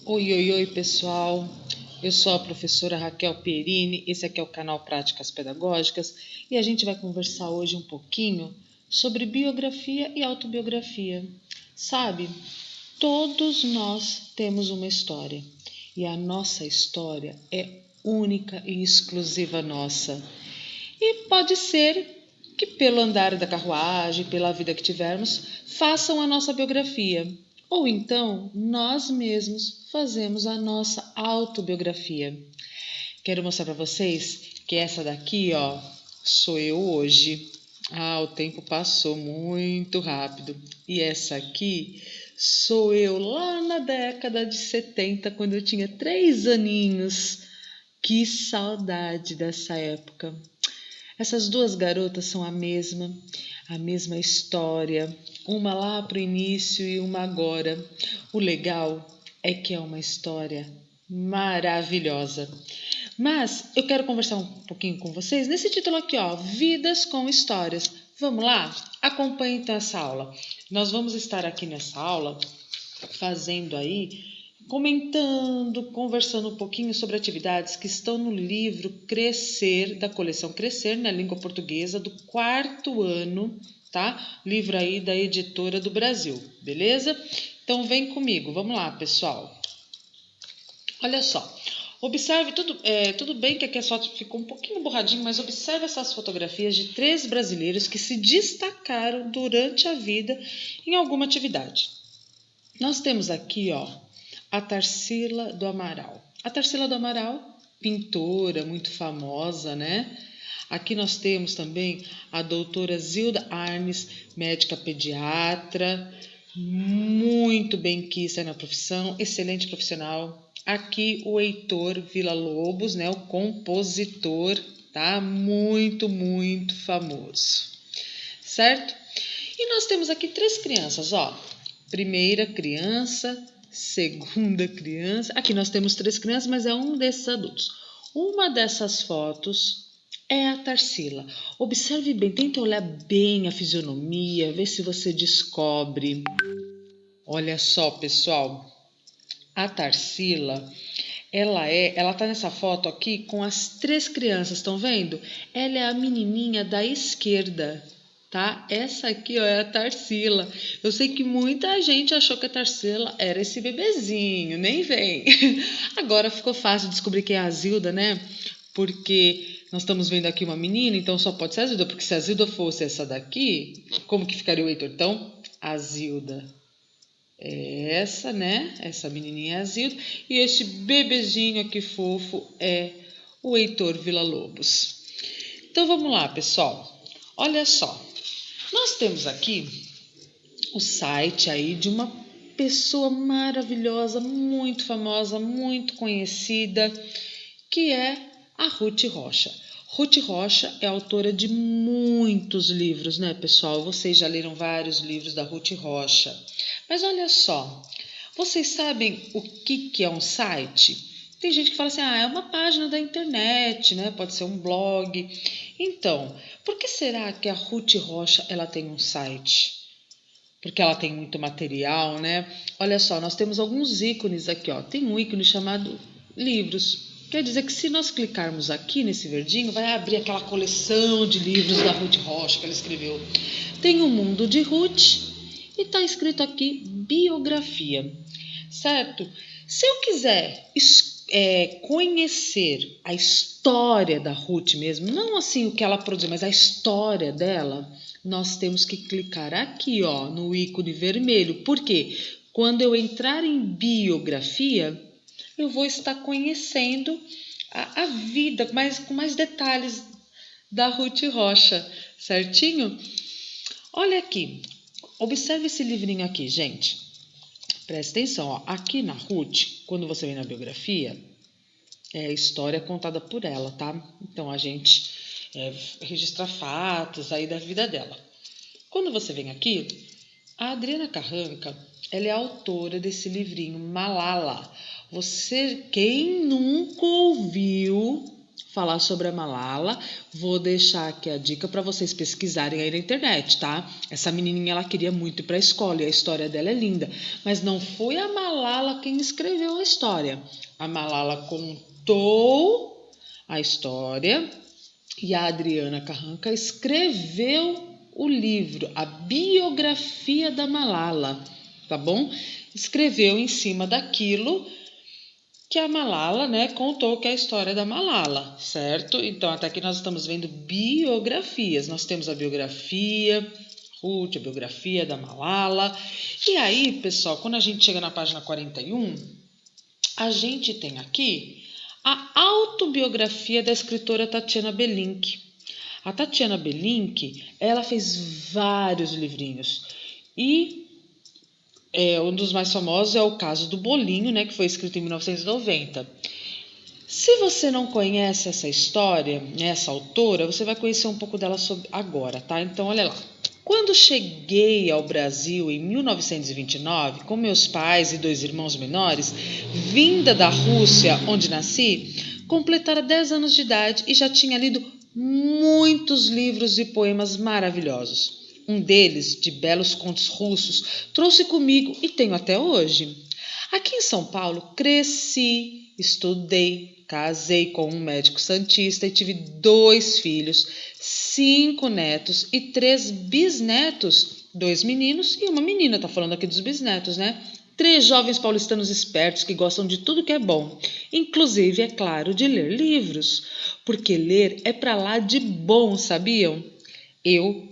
Oi, oi, oi, pessoal. Eu sou a professora Raquel Perini, esse aqui é o canal Práticas Pedagógicas e a gente vai conversar hoje um pouquinho sobre biografia e autobiografia. Sabe, todos nós temos uma história e a nossa história é única e exclusiva nossa. E pode ser que, pelo andar da carruagem, pela vida que tivermos, façam a nossa biografia. Ou então, nós mesmos fazemos a nossa autobiografia. Quero mostrar para vocês que essa daqui, ó, sou eu hoje. O tempo passou muito rápido. E essa aqui sou eu lá na década de 70, quando eu tinha 3 aninhos. Que saudade dessa época. Essas duas garotas são a mesma história, uma lá para o início e uma agora. O legal é que é uma história maravilhosa. Mas eu quero conversar um pouquinho com vocês nesse título aqui, ó, Vidas com Histórias. Vamos lá? Acompanhe então essa aula. Nós vamos estar aqui nessa aula fazendo aí, comentando, conversando um pouquinho sobre atividades que estão no livro Crescer, da coleção Crescer, na língua portuguesa, do 4º ano, tá? Livro aí da Editora do Brasil, beleza? Então vem comigo, vamos lá, pessoal. Olha só, observe, tudo bem que aqui a foto ficou um pouquinho borradinho, mas observe essas fotografias de 3 brasileiros que se destacaram durante a vida em alguma atividade. Nós temos aqui, ó, a Tarsila do Amaral. A Tarsila do Amaral, pintora muito famosa, né? Aqui nós temos também a doutora Zilda Arnes, médica pediatra, muito benquista na profissão, excelente profissional. Aqui o Heitor Villa-Lobos, né, o compositor, tá? Muito famoso, certo? E nós temos aqui 3 crianças, ó. Primeira criança, segunda criança. Aqui nós temos 3 crianças, mas é um desses adultos. Uma dessas fotos é a Tarsila. Observe bem, tenta olhar bem a fisionomia, ver se você descobre. Olha só, pessoal, a Tarsila, ela tá nessa foto aqui com as 3 crianças, estão vendo? Ela é a menininha da esquerda, tá? Essa aqui, ó, é a Tarsila. Eu sei que muita gente achou que a Tarsila era esse bebezinho, nem vem. Agora ficou fácil descobrir quem é a Zilda, né? Porque nós estamos vendo aqui uma menina, então só pode ser a Zilda, porque se a Zilda fosse essa daqui, como que ficaria o Heitor? Então, a Zilda. Essa, né? Essa menininha é a Zilda. E este bebezinho aqui fofo é o Heitor Villa-Lobos. Então vamos lá, pessoal. Olha só. Nós temos aqui o site aí de uma pessoa maravilhosa, muito famosa, muito conhecida, que é a Ruth Rocha. Ruth Rocha é autora de muitos livros, né, pessoal? Vocês já leram vários livros da Ruth Rocha. Mas olha só, vocês sabem o que é um site? Tem gente que fala assim, é uma página da internet, né? Pode ser um blog. Então, por que será que a Ruth Rocha ela tem um site? Porque ela tem muito material, né? Olha só, nós temos alguns ícones aqui, ó. Tem um ícone chamado livros. Quer dizer que se nós clicarmos aqui nesse verdinho, vai abrir aquela coleção de livros da Ruth Rocha que ela escreveu. Tem o Mundo de Ruth e está escrito aqui biografia, certo? Se eu quiser conhecer a história da Ruth mesmo, não assim o que ela produziu, mas a história dela, nós temos que clicar aqui, ó, no ícone vermelho. Por quê? Quando eu entrar em biografia, eu vou estar conhecendo a vida com mais detalhes da Ruth Rocha, certinho? Olha aqui, observe esse livrinho aqui, gente. Presta atenção, ó. Aqui na Ruth, quando você vem na biografia, é a história contada por ela, tá? Então a gente registra fatos aí da vida dela. Quando você vem aqui, a Adriana Carranca, ela é autora desse livrinho Malala. Quem nunca ouviu falar sobre a Malala. Vou deixar aqui a dica para vocês pesquisarem aí na internet, tá? Essa menininha, ela queria muito ir para a escola e a história dela é linda. Mas não foi a Malala quem escreveu a história. A Malala contou a história e a Adriana Carranca escreveu o livro, a biografia da Malala, tá bom? Escreveu em cima daquilo que a Malala, né, contou, que é a história da Malala, certo? Então, até aqui nós estamos vendo biografias. Nós temos a biografia Ruth, a biografia da Malala. E aí, pessoal, quando a gente chega na página 41, a gente tem aqui a autobiografia da escritora Tatiana Belink. A Tatiana Belink, ela fez vários livrinhos e um dos mais famosos é o caso do Bolinho, né, que foi escrito em 1990. Se você não conhece essa história, essa autora, você vai conhecer um pouco dela agora, tá? Então, olha lá. Quando cheguei ao Brasil em 1929, com meus pais e 2 irmãos menores, vinda da Rússia, onde nasci, completara 10 anos de idade e já tinha lido muitos livros e poemas maravilhosos. Um deles, de belos contos russos, trouxe comigo e tenho até hoje. Aqui em São Paulo, cresci, estudei, casei com um médico santista e tive 2 filhos, 5 netos e 3 bisnetos, 2 meninos e uma menina. Tá falando aqui dos bisnetos, né? 3 jovens paulistanos espertos que gostam de tudo que é bom, inclusive, é claro, de ler livros, porque ler é pra lá de bom, sabiam? Eu,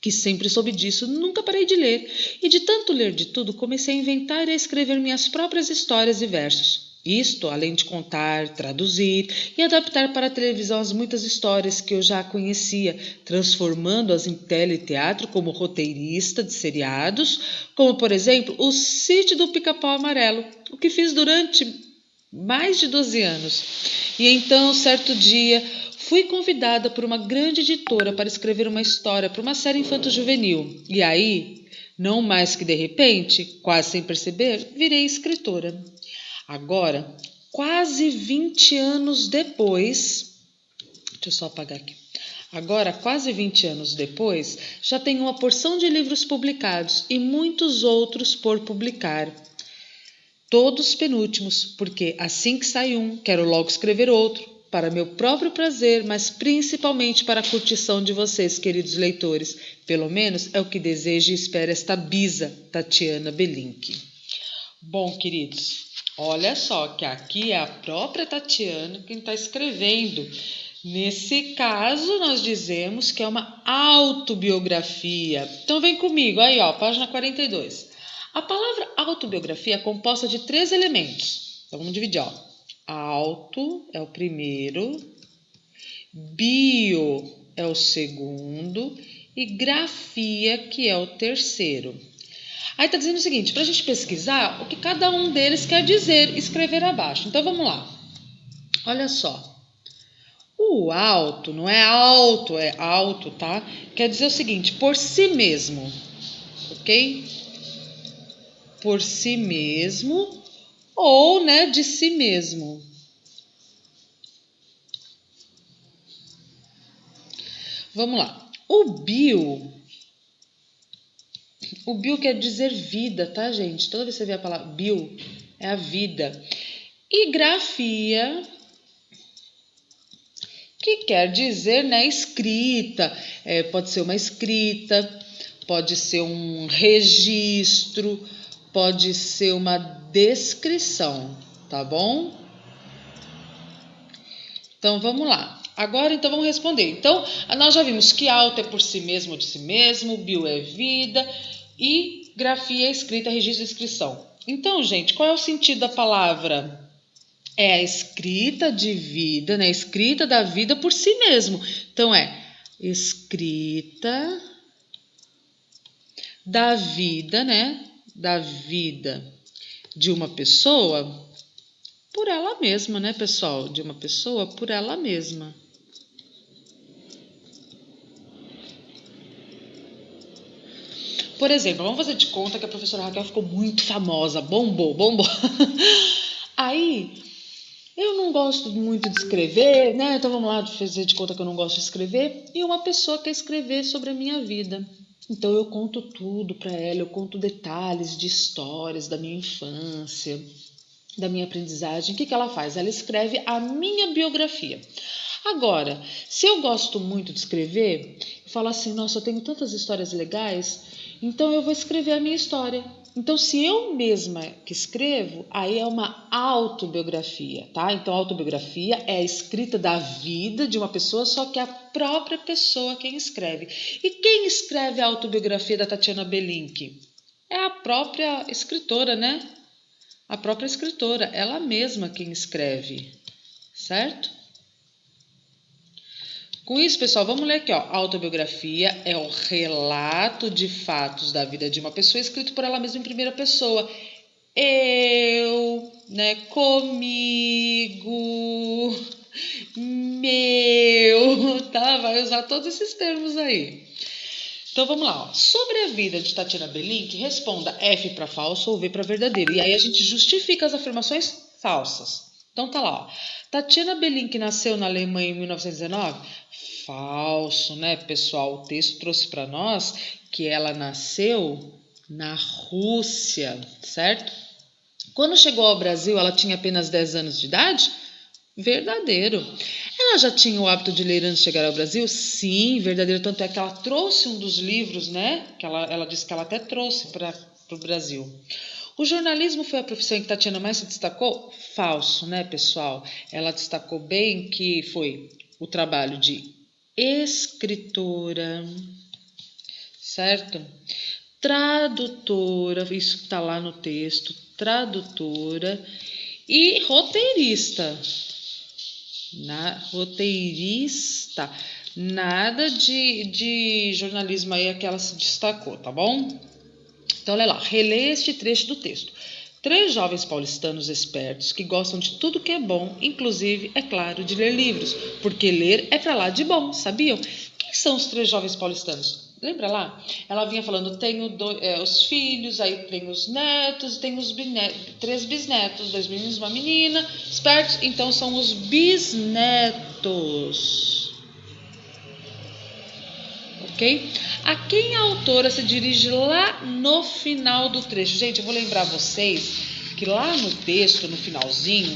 que sempre soube disso, nunca parei de ler. E de tanto ler de tudo, comecei a inventar e a escrever minhas próprias histórias e versos. Isto, além de contar, traduzir e adaptar para a televisão as muitas histórias que eu já conhecia, transformando-as em teleteatro como roteirista de seriados, como, por exemplo, O Sítio do Pica-Pau Amarelo, o que fiz durante mais de 12 anos. E então, certo dia, fui convidada por uma grande editora para escrever uma história para uma série infanto-juvenil. E aí, não mais que de repente, quase sem perceber, virei escritora. Agora, quase 20 anos depois, deixa eu só apagar aqui. Agora, quase 20 anos depois, já tenho uma porção de livros publicados e muitos outros por publicar. Todos penúltimos, porque assim que sai um, quero logo escrever outro, para meu próprio prazer, mas principalmente para a curtição de vocês, queridos leitores. Pelo menos é o que deseja e espera esta bisa, Tatiana Belink. Bom, queridos, olha só que aqui é a própria Tatiana quem está escrevendo. Nesse caso, nós dizemos que é uma autobiografia. Então, vem comigo, aí ó, página 42. A palavra autobiografia é composta de 3 elementos. Então, vamos dividir, ó. Auto é o primeiro, bio é o segundo e grafia, que é o terceiro. Aí está dizendo o seguinte, para a gente pesquisar o que cada um deles quer dizer, escrever abaixo. Então, vamos lá. Olha só. O auto não é alto, é alto, tá? Quer dizer o seguinte, por si mesmo, ok? Por si mesmo ou, né, de si mesmo. Vamos lá. O bio quer dizer vida, tá, gente? Toda vez que você vê a palavra bio, é a vida. E grafia, que quer dizer, né, escrita. Pode ser uma escrita, pode ser um registro, pode ser uma descrição, tá bom? Então, vamos lá. Agora, então, vamos responder. Então, nós já vimos que auto é por si mesmo ou de si mesmo, bio é vida e grafia é escrita, registro e descrição. Então, gente, qual é o sentido da palavra? É a escrita de vida, né? Escrita da vida por si mesmo. Então, é escrita da vida, né? Da vida de uma pessoa por ela mesma, né, pessoal? De uma pessoa por ela mesma. Por exemplo, vamos fazer de conta que a professora Raquel ficou muito famosa, bombou. Aí, Eu não gosto muito de escrever, né? Então vamos lá, fazer de conta que eu não gosto de escrever. E uma pessoa quer escrever sobre a minha vida. Então eu conto tudo para ela, eu conto detalhes de histórias da minha infância, da minha aprendizagem. O que ela faz? Ela escreve a minha biografia. Agora, se eu gosto muito de escrever, eu falo assim, nossa, eu tenho tantas histórias legais, então eu vou escrever a minha história. Então, se eu mesma que escrevo, aí é uma autobiografia, tá? Então, a autobiografia é a escrita da vida de uma pessoa, só que é a própria pessoa quem escreve. E quem escreve a autobiografia da Tatiana Belink? É a própria escritora, né? A própria escritora, ela mesma quem escreve, certo? Com isso, pessoal, vamos ler aqui, ó. A autobiografia é o relato de fatos da vida de uma pessoa escrito por ela mesma em primeira pessoa. Eu, né, comigo, meu, tá? Vai usar todos esses termos aí. Então vamos lá, ó. Sobre a vida de Tatiana Belink, responda F para falso ou V para verdadeiro. E aí a gente justifica as afirmações falsas. Então tá lá, ó. Tatiana Belink nasceu na Alemanha em 1919? Falso, né, pessoal? O texto trouxe para nós que ela nasceu na Rússia, certo? Quando chegou ao Brasil, ela tinha apenas 10 anos de idade? Verdadeiro. Ela já tinha o hábito de ler antes de chegar ao Brasil? Sim, verdadeiro. Tanto é que ela trouxe um dos livros, né? Que ela disse que ela até trouxe para o Brasil. O jornalismo foi a profissão em que Tatiana mais se destacou? Falso, né, pessoal? Ela destacou bem que foi o trabalho de escritora, certo? Tradutora, isso está lá no texto, tradutora e roteirista. Roteirista. Nada de jornalismo aí que ela se destacou, tá bom? Então, olha lá, releia este trecho do texto. 3 jovens paulistanos espertos que gostam de tudo que é bom, inclusive, é claro, de ler livros, porque ler é pra lá de bom, sabiam? Quem são os 3 jovens paulistanos? Lembra lá? Ela vinha falando, tenho os filhos, aí tem os netos, tem os 3 bisnetos, 2 meninos e uma menina, espertos, então são os bisnetos. Ok? A quem a autora se dirige lá no final do trecho? Gente, eu vou lembrar vocês que lá no texto, no finalzinho,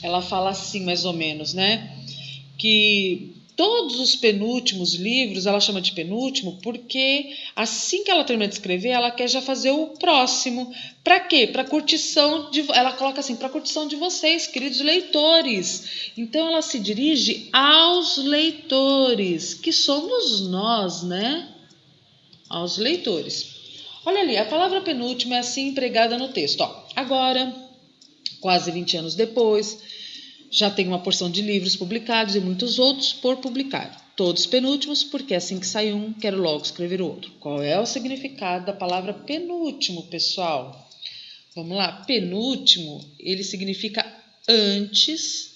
ela fala assim, mais ou menos, né? Que todos os penúltimos livros, ela chama de penúltimo, porque assim que ela termina de escrever, ela quer já fazer o próximo. Para quê? Para curtição de, ela coloca assim, para curtição de vocês, queridos leitores. Então ela se dirige aos leitores, que somos nós, né? Aos leitores. Olha ali, a palavra penúltimo é assim empregada no texto. Ó, agora, quase 20 anos depois, já tem uma porção de livros publicados e muitos outros por publicar. Todos penúltimos, porque assim que sai um, quero logo escrever o outro. Qual é o significado da palavra penúltimo, pessoal? Vamos lá. Penúltimo, ele significa antes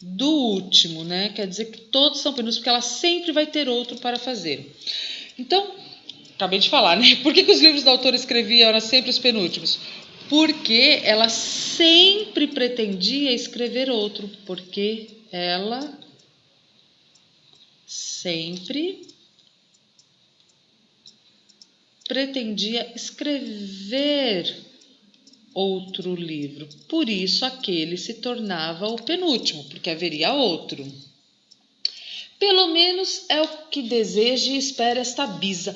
do último, né? Quer dizer que todos são penúltimos, porque ela sempre vai ter outro para fazer. Então, acabei de falar, né? Por que os livros da autora escreviam eram sempre os penúltimos? Porque ela sempre pretendia escrever outro. Porque ela sempre pretendia escrever outro livro. Por isso, aquele se tornava o penúltimo, porque haveria outro. Pelo menos é o que deseja e espera esta bisa.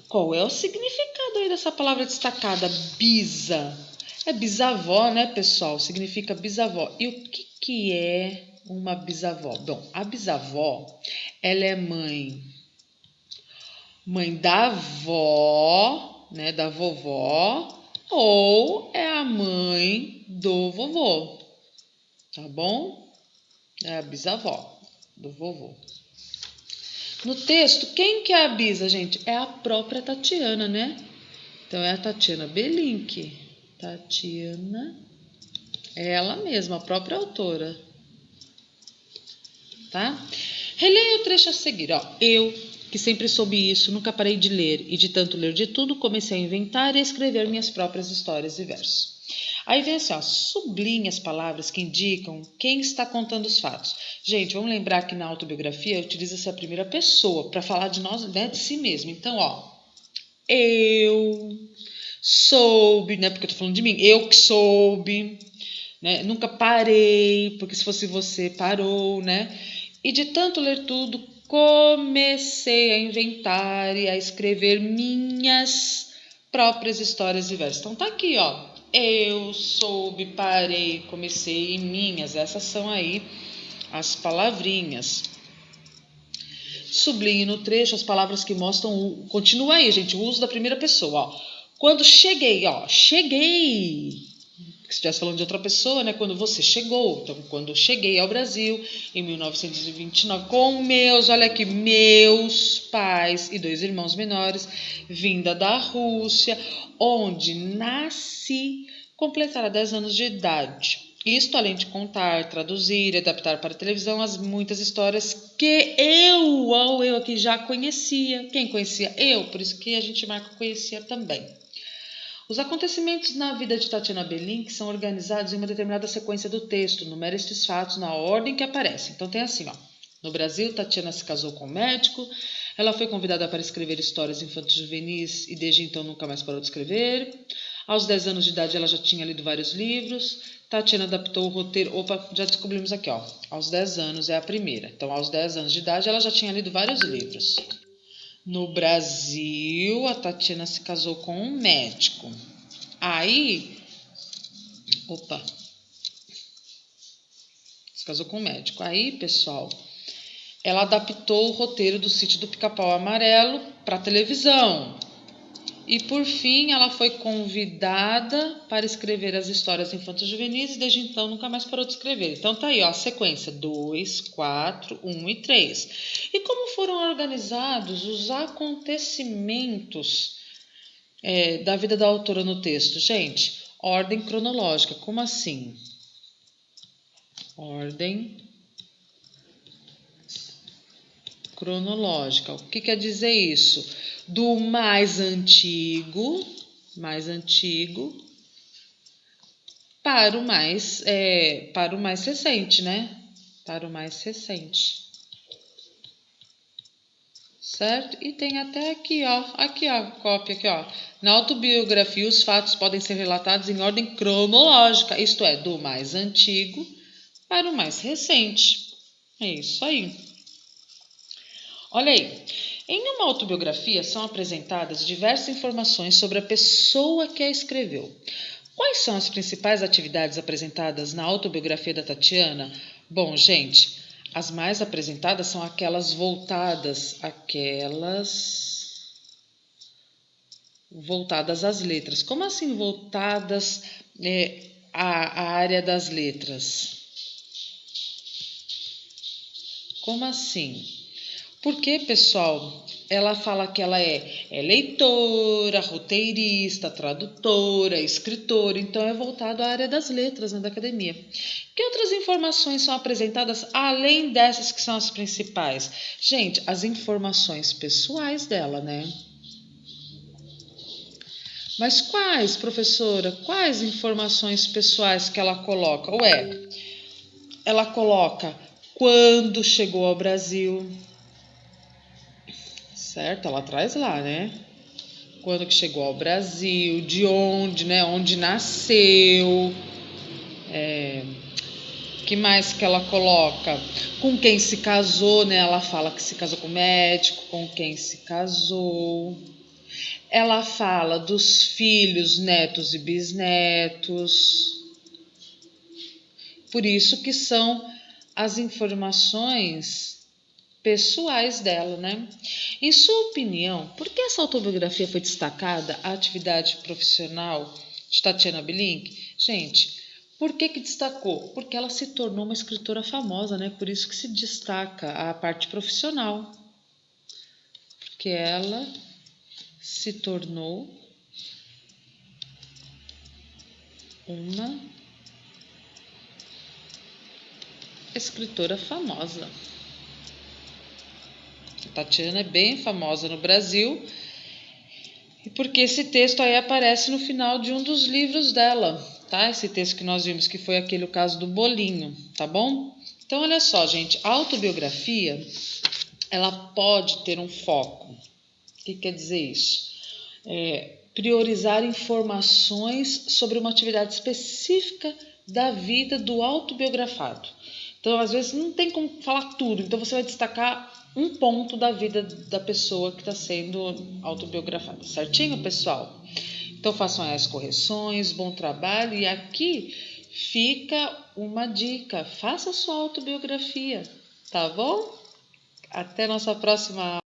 Qual é o significado aí dessa palavra destacada, bisa? É bisavó, né, pessoal? Significa bisavó. E o que é uma bisavó? Bom, a bisavó, ela é mãe da avó, né, da vovó, ou é a mãe do vovô, tá bom? É a bisavó do vovô. No texto, quem que é a bisa, gente? É a própria Tatiana, né? Então, é a Tatiana Belink. Tatiana, é ela mesma, a própria autora. Tá? Releia o trecho a seguir. Ó. Eu, que sempre soube isso, nunca parei de ler, e de tanto ler de tudo, comecei a inventar e a escrever minhas próprias histórias e versos. Aí vem assim, ó, sublinhe as palavras que indicam quem está contando os fatos. Gente, vamos lembrar que na autobiografia utiliza-se a primeira pessoa para falar de nós, né, de si mesmo. Então, ó, eu soube, né, porque eu tô falando de mim, eu que soube, né, nunca parei, porque se fosse você, parou, né, e de tanto ler tudo, comecei a inventar e a escrever minhas próprias histórias e versos. Então tá aqui, ó, eu soube, parei, comecei, minhas, essas são aí as palavrinhas. Sublinhe no trecho as palavras que mostram o... Continua aí, gente, o uso da primeira pessoa, ó. Quando cheguei, ó, cheguei. Se estivesse falando de outra pessoa, né? Quando você chegou. Então, quando eu cheguei ao Brasil, em 1929, com meus, olha aqui, meus pais e 2 irmãos menores, vinda da Rússia, onde nasci, completará 10 anos de idade. Isto além de contar, traduzir e adaptar para a televisão as muitas histórias que eu aqui já conhecia. Quem conhecia? Eu, por isso que a gente marca conhecia também. Os acontecimentos na vida de Tatiana Belink são organizados em uma determinada sequência do texto, numera estes fatos na ordem que aparecem. Então tem assim, ó. No Brasil, Tatiana se casou com um médico, ela foi convidada para escrever histórias infanto-juvenis e desde então nunca mais parou de escrever. Aos 10 anos de idade ela já tinha lido vários livros. Tatiana adaptou o roteiro... Opa, já descobrimos aqui, ó. Aos 10 anos é a primeira. Então, aos 10 anos de idade ela já tinha lido vários livros. No Brasil, a Tatiana se casou com um médico. Aí, se casou com um médico. Aí, pessoal, ela adaptou o roteiro do Sítio do Pica-Pau Amarelo para televisão. E, por fim, ela foi convidada para escrever as histórias infanto-juvenis e desde então nunca mais parou de escrever. Então tá aí, ó, a sequência 2, 4, 1 e 3. E como foram organizados os acontecimentos da vida da autora no texto? Gente, ordem cronológica. Como assim? Ordem cronológica. O que quer dizer isso? Do mais antigo para o mais recente, né? Para o mais recente. Certo? E tem até aqui, ó, cópia aqui, ó. Na autobiografia, os fatos podem ser relatados em ordem cronológica, isto é, do mais antigo para o mais recente. É isso aí. Olha aí. Em uma autobiografia são apresentadas diversas informações sobre a pessoa que a escreveu. Quais são as principais atividades apresentadas na autobiografia da Tatiana? Bom, gente, as mais apresentadas são aquelas voltadas às letras. Como assim voltadas à área das letras? Como assim? Porque, pessoal, ela fala que ela é leitora, roteirista, tradutora, escritora, então é voltado à área das letras, né, da academia. Que outras informações são apresentadas além dessas que são as principais? Gente, as informações pessoais dela, né? Mas quais, professora? Quais informações pessoais que ela coloca? Ela coloca quando chegou ao Brasil, certo? Ela traz lá, né? Quando que chegou ao Brasil, de onde, né? Onde nasceu. Que mais que ela coloca? Com quem se casou, né? Ela fala que se casou com médico, com quem se casou. Ela fala dos filhos, netos e bisnetos. Por isso que são as informações pessoais dela, né? Em sua opinião, por que essa autobiografia foi destacada à atividade profissional de Tatiana Belink? Gente, por que destacou? Porque ela se tornou uma escritora famosa, né? Por isso que se destaca a parte profissional. Porque ela se tornou uma escritora famosa. A Tatiana é bem famosa no Brasil, e porque esse texto aí aparece no final de um dos livros dela. tá? Esse texto que nós vimos, que foi aquele o caso do bolinho, tá bom? Então, olha só, gente, a autobiografia, ela pode ter um foco. O que quer dizer isso? Priorizar informações sobre uma atividade específica da vida do autobiografado. Então, às vezes, não tem como falar tudo, então você vai destacar um ponto da vida da pessoa que está sendo autobiografada, certinho, pessoal? Então, façam as correções, bom trabalho, e aqui fica uma dica: faça sua autobiografia, tá bom? Até nossa próxima aula.